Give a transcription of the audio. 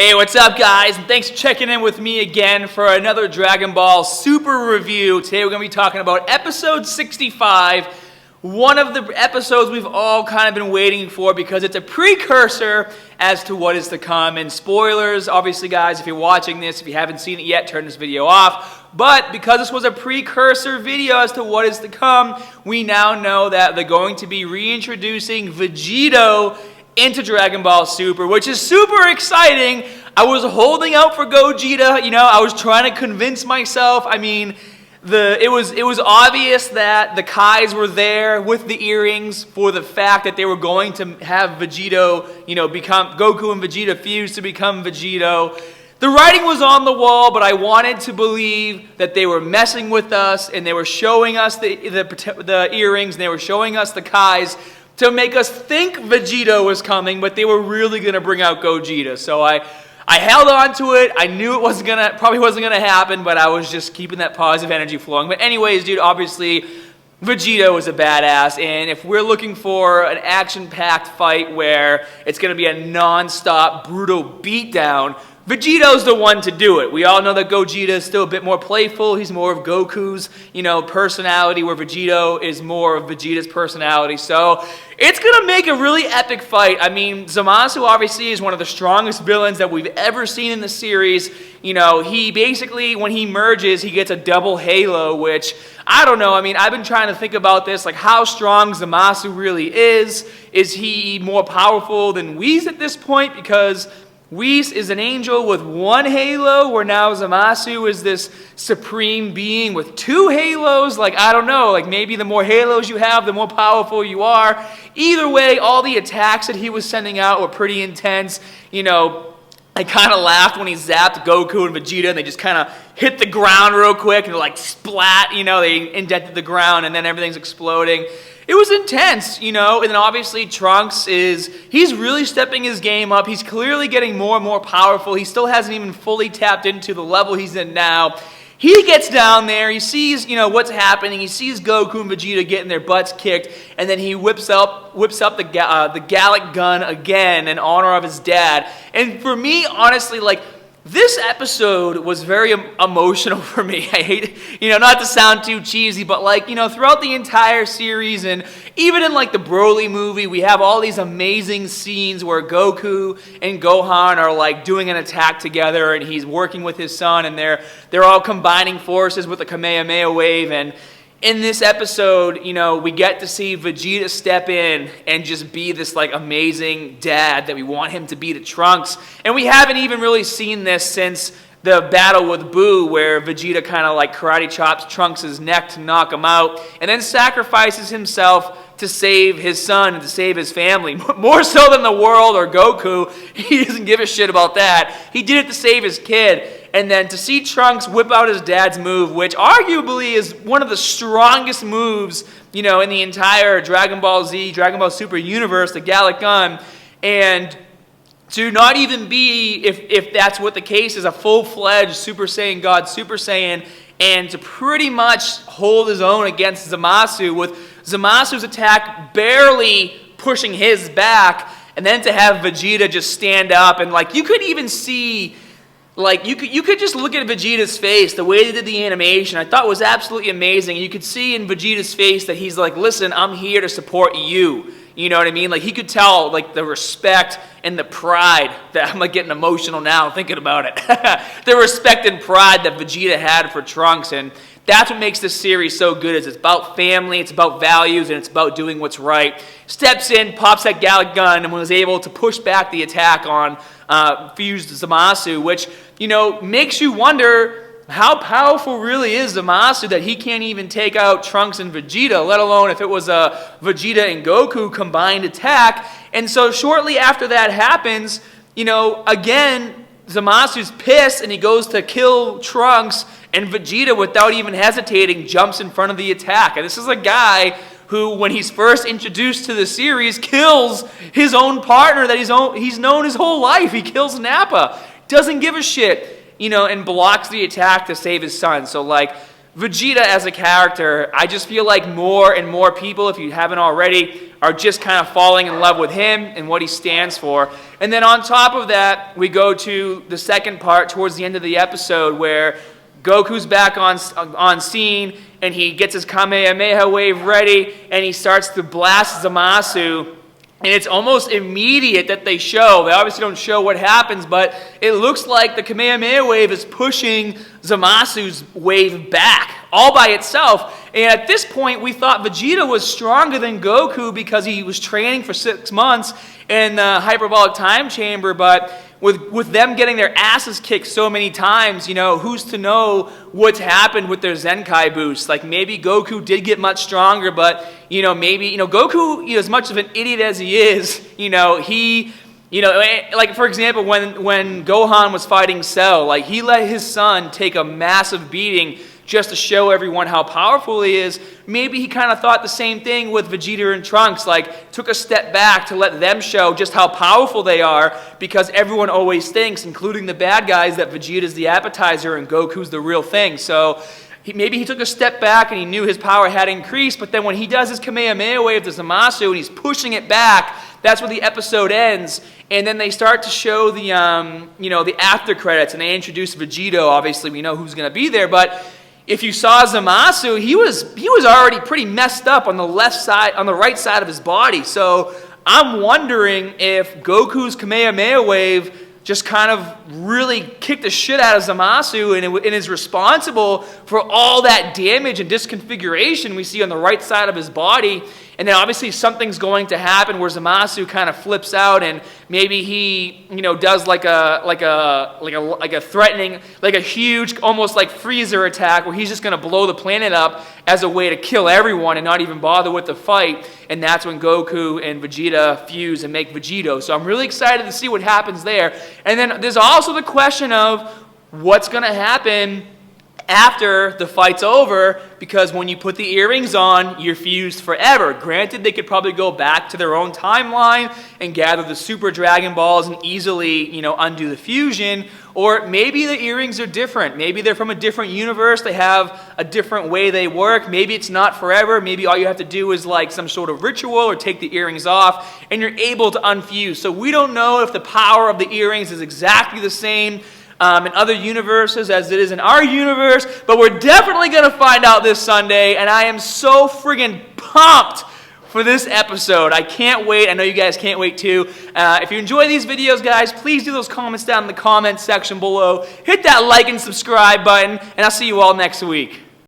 Hey, what's up guys? And thanks for checking in with me again for another Dragon Ball Super review. Today we're going to be talking about episode 65, one of the episodes we've all kind of been waiting for because it's a precursor as to what is to come. And spoilers, obviously guys, if you're watching this, if you haven't seen it yet, turn this video off. But because this was a precursor video as to what is to come, we now know that they're going to be reintroducing Vegito into Dragon Ball Super, which is super exciting. I was holding out for Gogeta, I was trying to convince myself. I mean, it was obvious that the Kais were there with the earrings for the fact that they were going to have Vegito, become Goku and Vegeta fuse to become Vegito. The writing was on the wall, but I wanted to believe that they were messing with us and they were showing us the earrings and they were showing us the Kais to make us think Vegito was coming, but they were really going to bring out Gogeta. So I held on to it. I knew it probably wasn't gonna happen, but I was just keeping that positive energy flowing. But anyways, dude, obviously Vegito is a badass, and if we're looking for an action-packed fight where it's gonna be a non-stop, brutal beatdown, Vegito's the one to do it. We all know that Gogeta is still a bit more playful. He's more of Goku's, personality, where Vegito is more of Vegeta's personality. So it's going to make a really epic fight. I mean, Zamasu obviously is one of the strongest villains that we've ever seen in the series. He basically, when he merges, he gets a double halo, which, I don't know. I mean, I've been trying to think about this, like how strong Zamasu really is. Is he more powerful than Whis at this point? Because Whis is an angel with one halo, where now Zamasu is this supreme being with two halos. Like, I don't know, like maybe the more halos you have, the more powerful you are. Either way, all the attacks that he was sending out were pretty intense. I kind of laughed when he zapped Goku and Vegeta and they just kind of hit the ground real quick and like splat, they indented the ground and then everything's exploding. It was intense, and then obviously Trunks he's really stepping his game up. He's clearly getting more and more powerful. He still hasn't even fully tapped into the level he's in now. He gets down there, he sees, what's happening. He sees Goku and Vegeta getting their butts kicked, and then he whips up the Gallic gun again in honor of his dad. And for me, honestly, like, this episode was very emotional for me. I hate, not to sound too cheesy, but like, throughout the entire series and even in like the Broly movie, we have all these amazing scenes where Goku and Gohan are like doing an attack together and he's working with his son and they're all combining forces with the Kamehameha wave. And in this episode, we get to see Vegeta step in and just be this like amazing dad that we want him to be to Trunks. And we haven't even really seen this since the battle with Buu, where Vegeta kind of like karate chops Trunks' neck to knock him out and then sacrifices himself to save his son and to save his family. More so than the world or Goku. He doesn't give a shit about that. He did it to save his kid. And then to see Trunks whip out his dad's move, which arguably is one of the strongest moves, in the entire Dragon Ball Z, Dragon Ball Super universe, the Gallic Gun, and to not even be, if that's what the case is, a full-fledged Super Saiyan God, Super Saiyan, and to pretty much hold his own against Zamasu, with Zamasu's attack barely pushing his back, and then to have Vegeta just stand up, and like, you could even see, like, you could just look at Vegeta's face, the way they did the animation, I thought was absolutely amazing. You could see in Vegeta's face that he's like, listen, I'm here to support you. You know what I mean? Like, he could tell, like, the respect and the pride that, I'm like getting emotional now thinking about it. The respect and pride that Vegeta had for Trunks, and that's what makes this series so good, is it's about family, it's about values, and it's about doing what's right. Steps in, pops that Gallic gun, and was able to push back the attack on fused Zamasu, which, makes you wonder how powerful really is Zamasu that he can't even take out Trunks and Vegeta, let alone if it was a Vegeta and Goku combined attack. And so shortly after that happens, again, Zamasu's pissed and he goes to kill Trunks, and Vegeta, without even hesitating, jumps in front of the attack. And this is a guy who, when he's first introduced to the series, kills his own partner that he's known his whole life. He kills Nappa. Doesn't give a shit, and blocks the attack to save his son. So, like, Vegeta as a character, I just feel like more and more people, if you haven't already, are just kind of falling in love with him and what he stands for. And then on top of that, we go to the second part towards the end of the episode where Goku's back on scene and he gets his Kamehameha wave ready and he starts to blast Zamasu. And it's almost immediate that they show. They obviously don't show what happens, but it looks like the Kamehameha wave is pushing Zamasu's wave back all by itself. And at this point, we thought Vegeta was stronger than Goku because he was training for 6 months in the hyperbolic time chamber, but with them getting their asses kicked so many times, you know, who's to know what's happened with their Zenkai boosts? Like, maybe Goku did get much stronger, but, you know, maybe, you know, Goku, you know, as much of an idiot as he is, you know, he, you know, like, for example, when Gohan was fighting Cell, like, he let his son take a massive beating just to show everyone how powerful he is. Maybe he kind of thought the same thing with Vegeta and Trunks, like took a step back to let them show just how powerful they are, because everyone always thinks, including the bad guys, that Vegeta's the appetizer and Goku's the real thing. So maybe he took a step back and he knew his power had increased, but then when he does his Kamehameha wave to Zamasu and he's pushing it back, that's where the episode ends. And then they start to show the, you know, the after credits, and they introduce Vegito. Obviously, we know who's going to be there, but if you saw Zamasu, he was already pretty messed up on the left side, on the right side of his body. So I'm wondering if Goku's Kamehameha wave just kind of really kicked the shit out of Zamasu and is responsible for all that damage and disconfiguration we see on the right side of his body. And then obviously something's going to happen where Zamasu kind of flips out, and maybe he, you know, does like a threatening, like a huge, almost like freezer attack where he's just going to blow the planet up as a way to kill everyone and not even bother with the fight. And that's when Goku and Vegeta fuse and make Vegito. So I'm really excited to see what happens there. And then there's also the question of what's going to happen after the fight's over, because when you put the earrings on, you're fused forever. Granted, they could probably go back to their own timeline and gather the Super Dragon Balls and easily, you know, undo the fusion. Or maybe the earrings are different. Maybe they're from a different universe. They have a different way they work. Maybe it's not forever. Maybe all you have to do is like some sort of ritual or take the earrings off and you're able to unfuse. So we don't know if the power of the earrings is exactly the same in other universes as it is in our universe, but we're definitely going to find out this Sunday, and I am so friggin' pumped for this episode. I can't wait. I know you guys can't wait too. If you enjoy these videos, guys, please do those comments down in the comment section below. Hit that like and subscribe button, and I'll see you all next week.